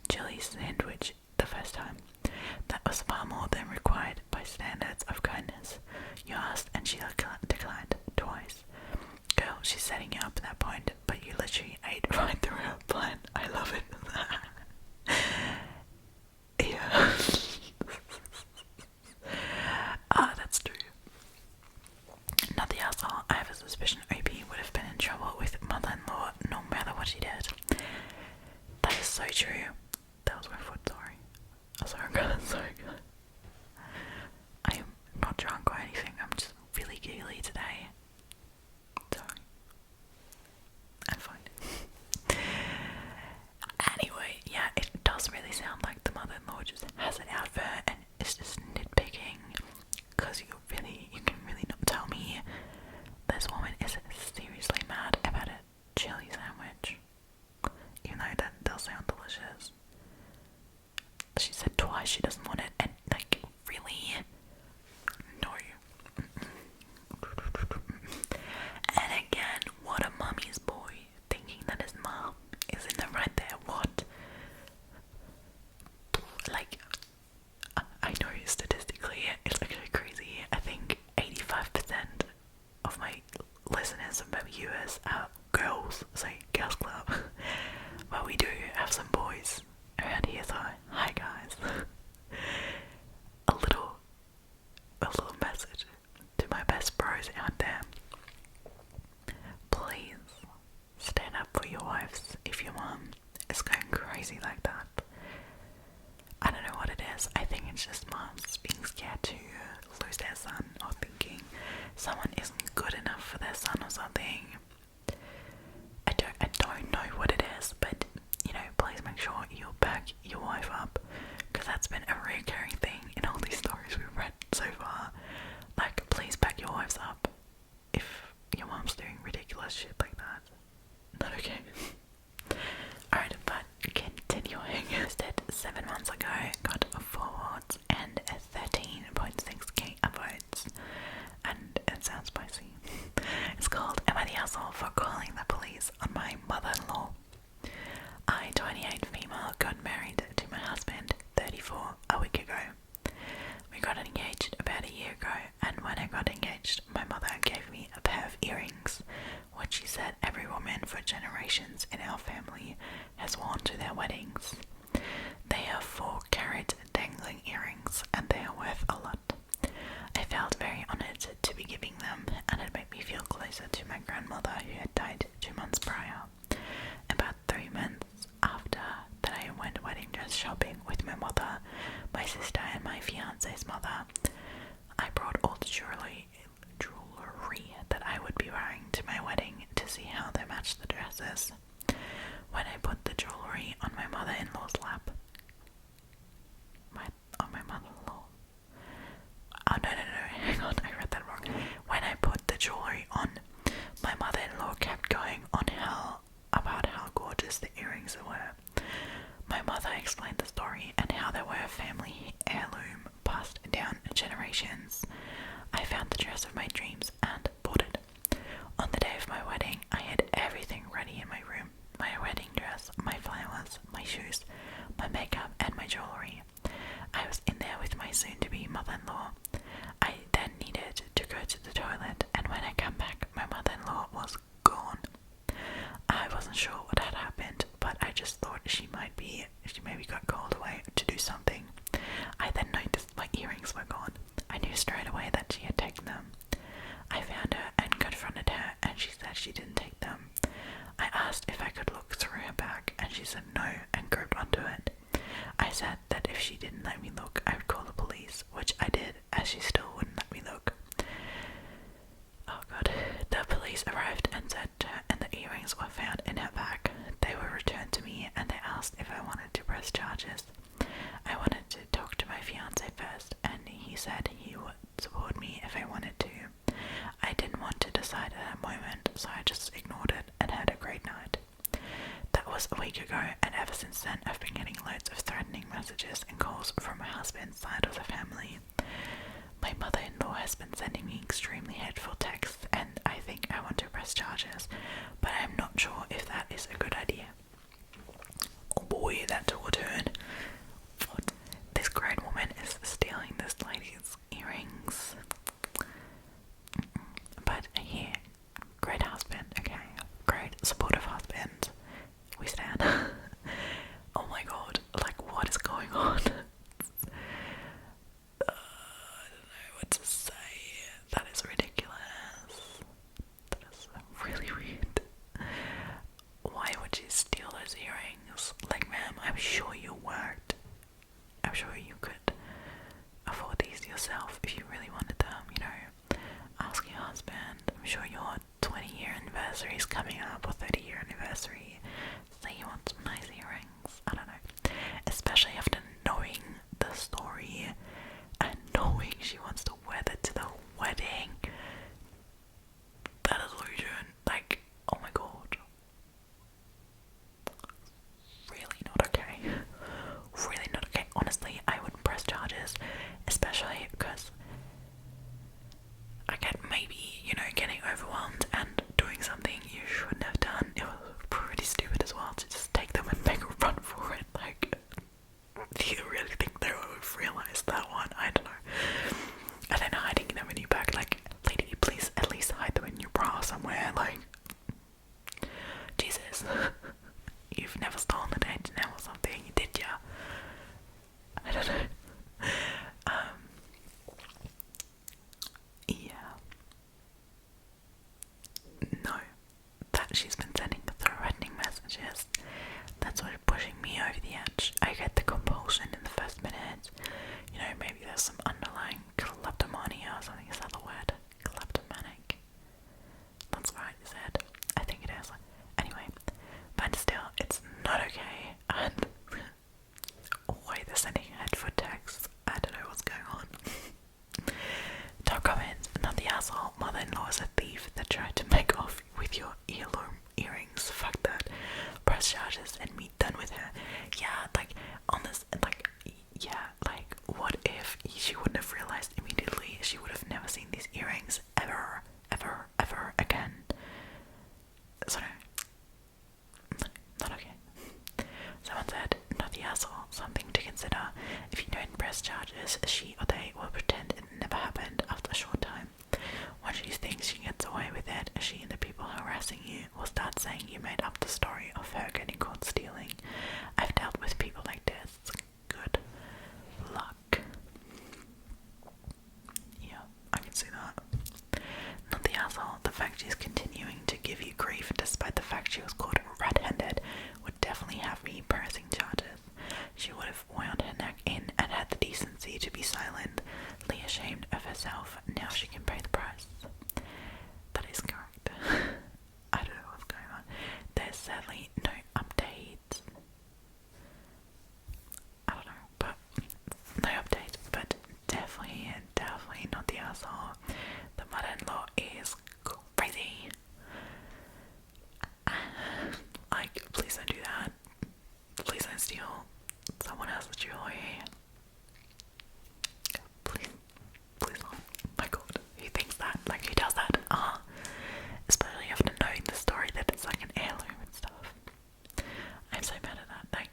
chili sandwich the first time. That was far more than required by standards of kindness. You asked and she declined twice. Girl, she's setting you up at that point, but you literally ate right through her plan. I love it. Yeah. That's true. Not the asshole. I have a suspicion OP would have been in trouble with mother-in-law no matter what she did. That is so true. That was my foot, sorry. Oh, sorry, God, sorry, God. I am not drunk or anything, I'm just really giggly today. Sorry. I'm fine. Anyway, yeah, it does really sound like the mother-in-law just has it out for her and is just nitpicking, because you can really not tell me this woman is seriously mad about a chili sandwich, even though that does sound delicious. She said twice she doesn't want it, and like, really? No. And again, what a mummy's boy, thinking that his mom is in the right there. What? Like, I know statistically it's actually crazy. I think 85% of my listeners and viewers are girls, so girls club. But we do have some boys around here, so hi guys. a little message to my best bros out there. Please stand up for your wives if your mom is going crazy like that. I don't know what it is. I think it's just moms being scared to lose their son, or thinking someone isn't good enough for their son or something. I don't know what it is, but please make sure you back your wife up, because that's been a recurring thing in all these stories we've read so far. Like, please back your wives up if your mom's doing ridiculous shit like that. Not okay. Alright, but continuing. Instead, 7 months ago, got 4 votes and 13.6k votes. And it sounds spicy. It's called Am I the Asshole for Calling the Police on My Mother-in-Law? I, 28 female, got married to my husband, 34, a week ago. We got engaged about a year ago, and when I got engaged, my mother gave me a pair of earrings, which she said every woman for generations in our family has worn to their weddings. They are 4-carat dangling earrings, and they are worth a lot. I felt very honoured to be giving them, and it made me feel closer to my grandmother who had died 2 months prior. About 3 months after that, I went wedding dress shopping with my mother, my sister and my fiance's mother. I brought all the jewellery that I would be wearing to my wedding to see how they matched the dresses. When I put the jewellery on my mother-in-law's lap, on my mother-in-law. Oh no, hang on, I read that wrong. When I put the jewellery on, my mother-in-law kept going on about how gorgeous the earrings were. My mother explained the story and how they were a family heirloom passed down generations. I found the dress of my dreams and bought it. On the day of my wedding, I had everything ready in my room. My wedding dress, my flowers, my shoes, my makeup and my jewellery. I was in there with my soon-to-be mother-in-law. I then needed to go to the toilet, and when I came back, my mother-in-law was gone. I wasn't sure what had happened, but I just thought she maybe got called away to do something. I then noticed my earrings were gone. I knew straight away that she had taken them. I found her and confronted her, and she said she didn't take them. I asked if I could look through her bag, and she said no and gripped onto it. I said that if she didn't let me look, I would call the police, which I did, as she still wouldn't let me look. Oh god. The police arrived and said and the earrings were found in her bag. They were returned to me, and they asked if I wanted to press charges. I wanted to talk to my fiance first, and he said he would support me if I wanted to. I didn't want to decide at that moment, so I just ignored it and had a great night. That was a week ago, and ever since then I've been getting loads of threatening messages and calls from my husband's side of the family. My mother-in-law has been sending me extremely hateful texts, and I think I want to press charges, but I'm not sure if that is a good idea. Oh boy, that took a turn. What? This grown woman is stealing this lady's earrings. But here, great husband, okay? Great supportive husband. We stand. Oh my god, like what is going on? I don't know what to say. That is ridiculous. That is really weird. Why would you steal those earrings? Like, ma'am, I'm sure you worked. I'm sure you could afford these yourself if you really wanted them, you know. Ask your husband. I'm sure your 20-year anniversary is coming up, or 30-year anniversary. Say you want some nice earrings. I don't know. Especially after knowing the story and knowing she wants to wear that to the wedding. That illusion. Like, oh my god. Really not okay. Really not okay. Honestly, I wouldn't press charges, especially because I get maybe, you know, getting overwhelmed and doing something you shouldn't have done. It was pretty stupid as well to just take them and make a run for it. Like, do you really think they would realize that one? I don't know. And then hiding them in your bag, like, lady, please at least hide them in your bra somewhere. Like, Jesus. You've never stolen an H&M or something, did ya? I don't know. Yeah. No. That she's been sending threatening messages. That's what's pushing me over the edge. I get the compulsion in the first minute. You know, maybe there's some underlying kleptomania or something. Is that the word? Kleptomanic. That's right, is it? I think it is. Anyway, but still, it's not okay. And why they're sending hateful texts. I don't know what's going on. Top comment, not the asshole. Mother-in-law is a thief that tried to make off with your heirloom earrings. Fuck that. Press charges and meet done with her. Yeah, like, on this, like, yeah, like, what if she wouldn't have realized immediately? She would have never seen these earrings ever, ever, ever again. So, not okay. Someone said, not the asshole, something to consider. If you don't press charges, she or they will pretend it never happened after a short time. Once she thinks she gets away with it, she and the people harassing you will start saying you made up the story of her getting caught stealing. I've dealt with people like this. Good luck. Yeah, I can see that. Not the asshole, the fact she's continuing to give you grief despite the fact she was caught red-handed would definitely have me pressing charges. She would have wound her neck in and had the decency to be silent, ashamed of herself. Now she can pay the price. That is correct. I don't know what's going on. There's sadly no update. I don't know, but no update, but definitely not the asshole. The mother-in-law is crazy. Like, please don't do that. Please don't steal someone else's jewelry. Please not. My god, who thinks that? Like, who does that? Especially after knowing the story that it's like an heirloom and stuff. I'm so mad at that. Like,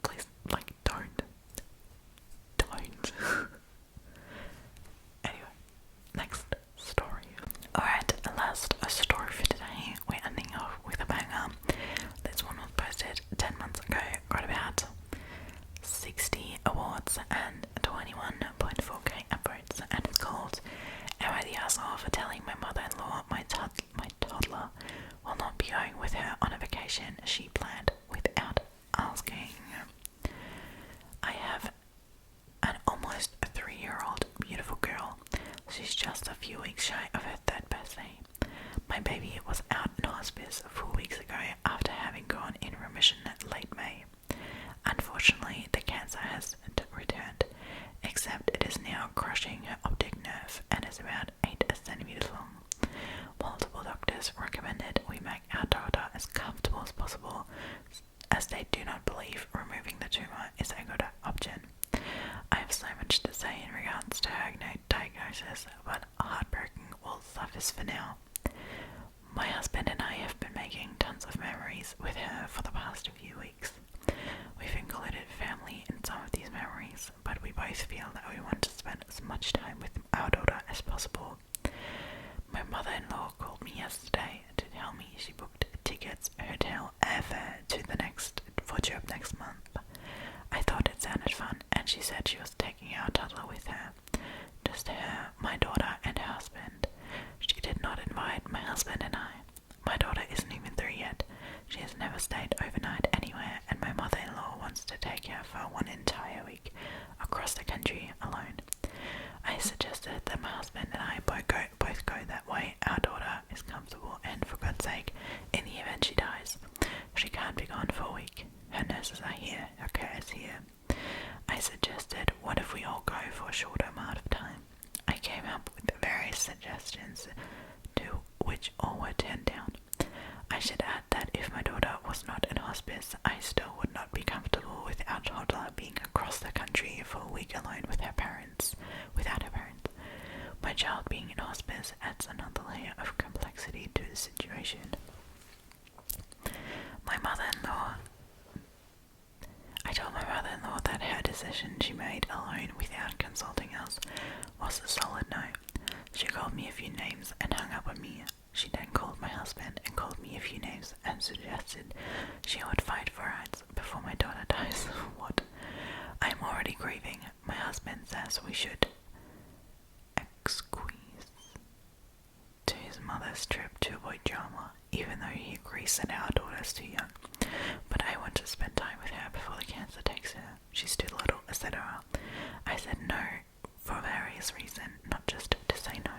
please, like, don't. Anyway, next story. Alright, last story for today. We're ending off with a banger. This one was posted 10 months ago. Got about 60 awards and 21.4k upvotes, and it's called Am I the Asshole for Telling My Mother-in-Law my toddler will not be going with her on a vacation she planned without asking? I have an almost 3-year-old beautiful girl. She's just a few weeks shy of her 3rd birthday. My baby was out in hospice 4 weeks ago after having gone in remission late May. Unfortunately, the cancer has returned, except it is now crushing her optic nerve and is about 8 centimeters long. Multiple doctors recommended we make our daughter as comfortable as possible is a good option. I have so much to say in regards to her diagnosis, but heartbroken will suffice for now. My husband and I have been making tons of memories with her for the past few weeks. We've included family in some of these memories, but we both feel that we want to spend as much time with our daughter as possible. My mother-in-law called me yesterday to tell me she booked tickets, hotel, airfare for trip next month. I thought it sounded fun, and she said she was taking our toddler with her. Just her, my daughter, and her husband. She did not invite my husband and I. My daughter isn't even 3 yet. She has never stayed overnight anywhere, and my mother-in-law wants to take her for 1 entire week across the country alone. I suggested that my husband and I both go that way. Our daughter is comfortable, and for God's sake, in the event she dies, she can't be gone for a week. Her nurses are here, her care is here. I suggested, what if we all go for a shorter amount of time? I came up with various suggestions, to which all were turned down. I should add that if my daughter was not in hospice, I still would not be comfortable with our toddler being across the country for a week alone without her parents. My child being in hospice adds another layer of complexity to the situation. I told my mother-in-law that her decision she made alone without consulting us was a solid no. She called me a few names and hung up on me. She then called my husband and called me a few names and suggested she would fight for rights before my daughter dies. What? I am already grieving. My husband says we should squeeze to his mother's trip to avoid drama, even though he agrees that our daughter is too young. But I want to spend time with her before the cancer takes her. She's too little, etc. I said no for various reasons, not just to say no.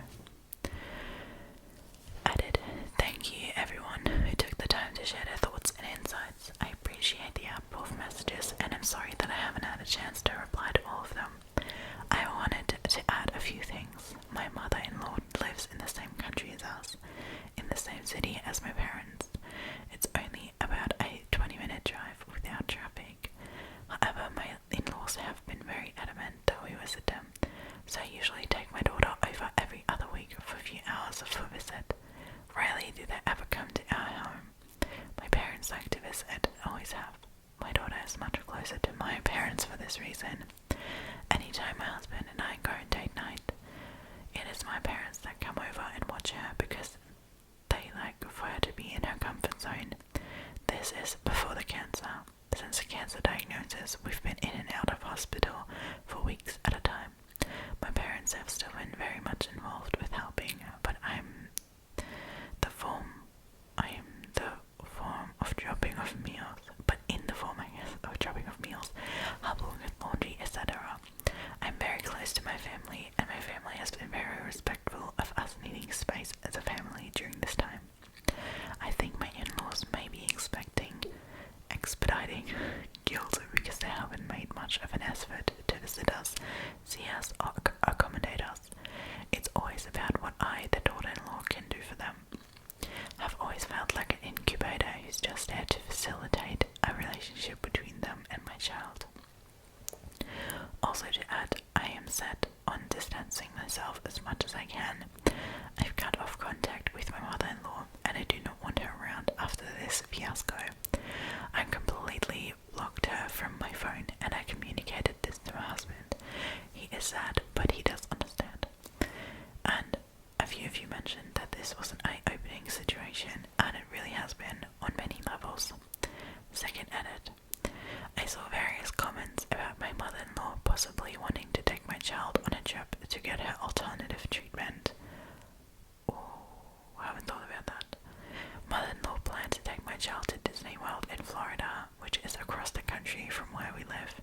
Added, thank you everyone who took the time to share their thoughts and insights. I appreciate the outpour of messages, and I'm sorry that I haven't had a chance to reply to all of them. I wanted to add a few things. My mother-in-law lives in the same country as us, in the same city as my parents. It's only about a 20-minute drive without traffic. However, my in-laws have been very adamant that we visit them, so I usually take my daughter over every other week for a few hours for a visit. Rarely do they ever come to our home. My parents like to visit, always have. My daughter is much closer to my parents for this reason. Anytime my husband and I go on date night, it is my parents that come over and watch her because they like for her to be in her comfort zone. This is before the cancer. Since the cancer diagnosis, we've been in and out of hospital for weeks at a time. My parents have still been very much involved with helping, but I am the form of dropping off meals, helping with laundry, etc. I'm very close to my family, and my family has been very respectful of us needing space as a family during this time. I think my in-laws may be expediting guilt because they haven't made much of an effort to visit us, see us, or accommodate us. It's always about what I, the daughter-in-law, can do for them. I've always felt like an incubator who's just there to facilitate a relationship between them and my child. Also to add, I am set on distancing myself as much as I can. I've cut off contact with my mother-in-law, and I do not want her around after this fiasco. I completely blocked her from my phone, and I communicated this to my husband. He is sad, but he does understand. And a few of you mentioned that this was an eye-opening situation, and it really has been on many levels. Second edit. I saw various comments about my mother-in-law possibly wanting to take my child on a trip to get her alternative treatment. Oh, I haven't thought about that. Mother-in-law planned to take my child to Disney World in Florida, which is across the country from where we live.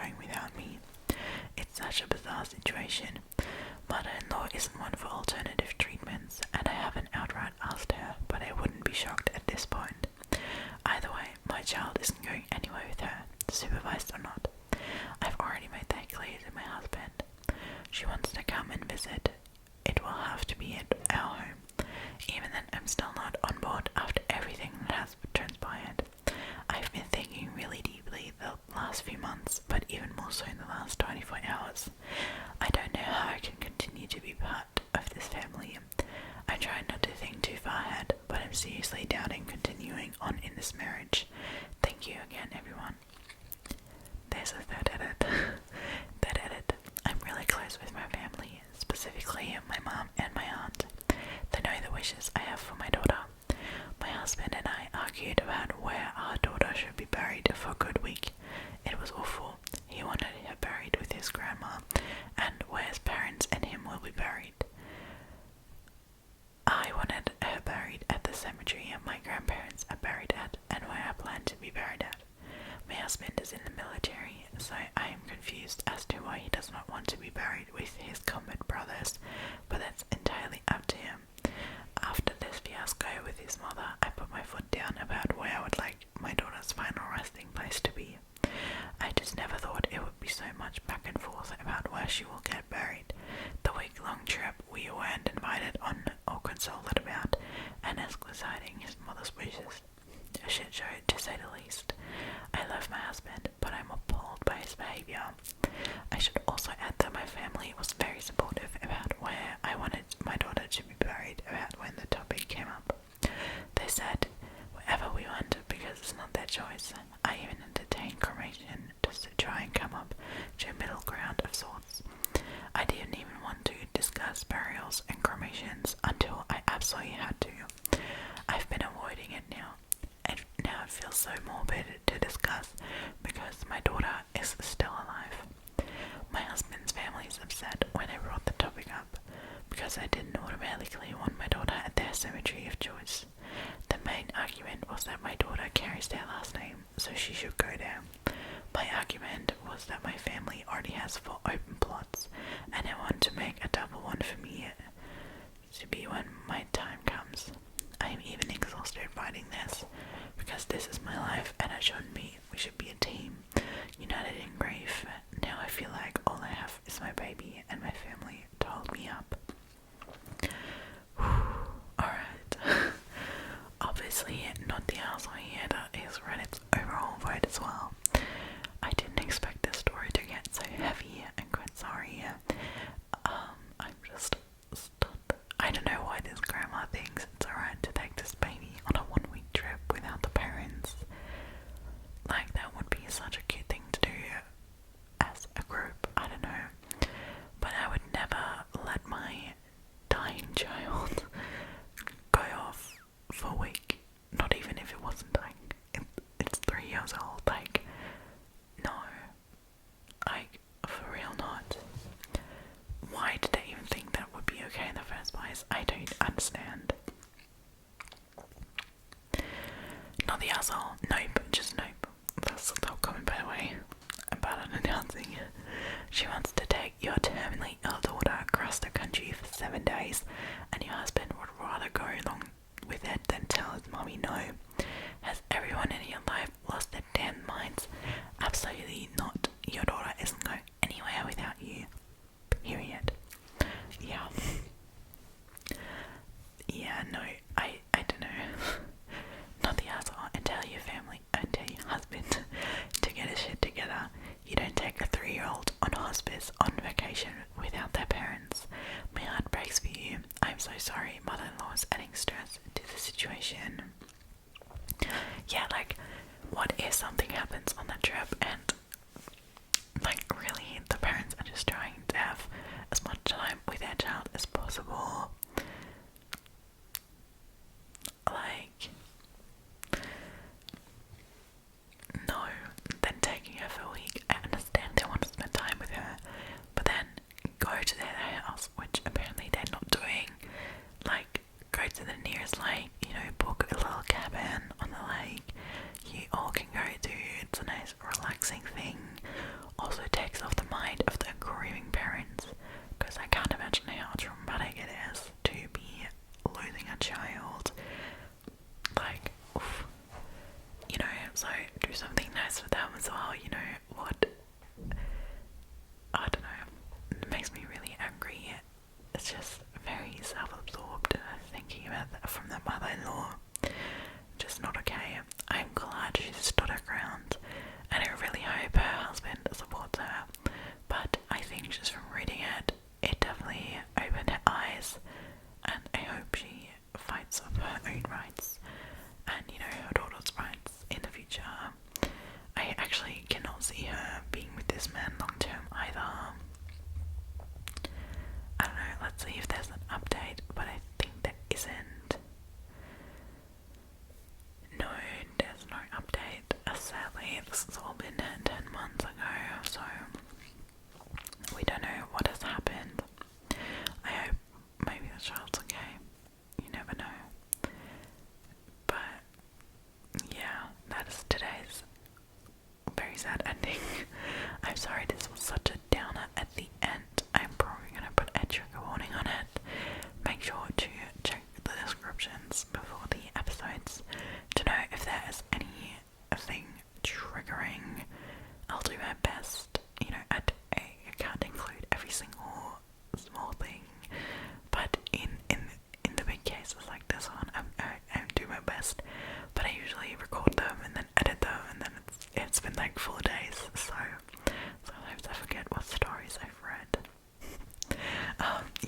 going without me. It's such a bizarre situation. Mother-in-law isn't one for alternative treatments, and I haven't outright asked her, but I wouldn't be shocked at this point. Either way, my child isn't going anywhere with her, supervised or not. I've already made that clear to my husband. She wants to come and visit. It will have to be at our home. Even then, I'm still not on board after everything that has transpired. I've been thinking really deeply the last few months, but even more so in the last 24 hours. I don't know how I can continue to be part of this family. I try not to think too far ahead, but I'm seriously doubting continuing on in this marriage. Thank you again, everyone. There's a third edit. Third edit. I'm really close with my family, specifically my mom and my aunt. They know the wishes I have for my daughter. My husband and I argued about where our daughter should be buried for a good week. It was awful. He wanted her buried with his grandma, and where his parents and him will be buried. I wanted her buried at the cemetery my grandparents are buried at, and where I plan to be buried at. My husband is in the military, so I am confused as to why he does not want to be buried with his combat brothers, but that's entirely up to him. After this fiasco with his mother, I put my foot down about where I would like my daughter's final resting place to be. I just never thought it would be so much back and forth about where she will get buried. The week-long trip we weren't invited on or consulted about, and as deciding his mother's wishes. A shit show, to say the least. I love my husband, but I'm appalled by his behaviour. I should also add that my family was very supportive about where I wanted my daughter to be buried about when the topic came up. They said wherever we want because it's not their choice. I even entertained cremation just to try and come up to a middle ground of sorts. I didn't even want to discuss burials and cremations until I absolutely had to. I've been avoiding it now, and now it feels so morbid to discuss because my daughter is still alive. My husband's family is upset when I brought the topic up because I didn't automatically want my daughter at their cemetery of choice. The main argument was that my daughter carries their last name, so she should go there. My argument was that my family already has 4 open plots, and I want to make a double one for me to be when my time comes. I am even exhausted writing this, because this is my life and it shouldn't be. We should be a team, united in grief. Now I feel like all I have is my baby and my family to hold me up. Alright. Obviously not the asshole here that is Reddit's overall vote as well. I didn't expect this story to get so heavy and quite sorry. I'm just stunned. I don't know why this grandma thinks it's alright to take this baby on a 1-week trip without the parents. Like, that would be such a cute thing to do as a group. I don't know. But I would never let my dying child go off for a week. Not even if it wasn't dying. It's 3 years old. Like, no. Like, for real not. Why did they even think that would be okay in the first place? I don't understand. Not the asshole. Nope. Just nope. That's the comment, by the way, about announcing. She wants to take your terminally ill daughter across the country for 7 days, and your husband would rather go along with it than tell his mommy no. Has everyone in your life lost their damn minds? Absolutely not. Your daughter isn't going anywhere without you. Period. Yeah. Yeah, no, I don't know. Not the asshole. And tell your family and tell your husband to get his shit together. You don't take a 3-year-old on hospice on vacation without their parents. My heart breaks for you. I'm so sorry. Mother-in-law is adding stress to the situation. Yeah, like, what if something happens on that trip and, like, really the parents are just trying to have as much time with their child as possible? Like, no, then taking her for a week. I understand they want to spend time with her, but then go to their house, which apparently they're not doing. Like, go to the nearest lake, book a single small thing. But in the big cases like this one, I do my best. But I usually record them and then edit them, and then it's been like 4 days, so sometimes I forget what stories I've read.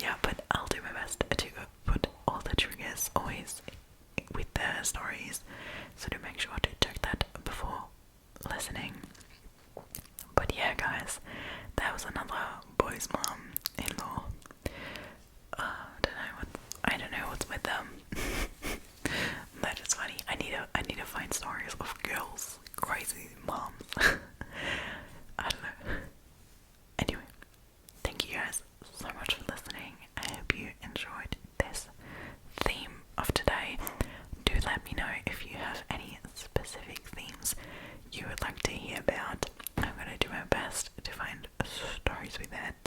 Yeah, but I'll do my best to put all the triggers always with the stories, so do make sure to check that before listening. But yeah, guys, that was another boy's mom-in-law. I don't know what's with them. That is funny. I need to find stories of girls, crazy moms. I don't know. Anyway, thank you guys so much for listening. I hope you enjoyed this theme of today. Do let me know if you have any specific themes you would like to hear about. I'm gonna do my best to find stories with that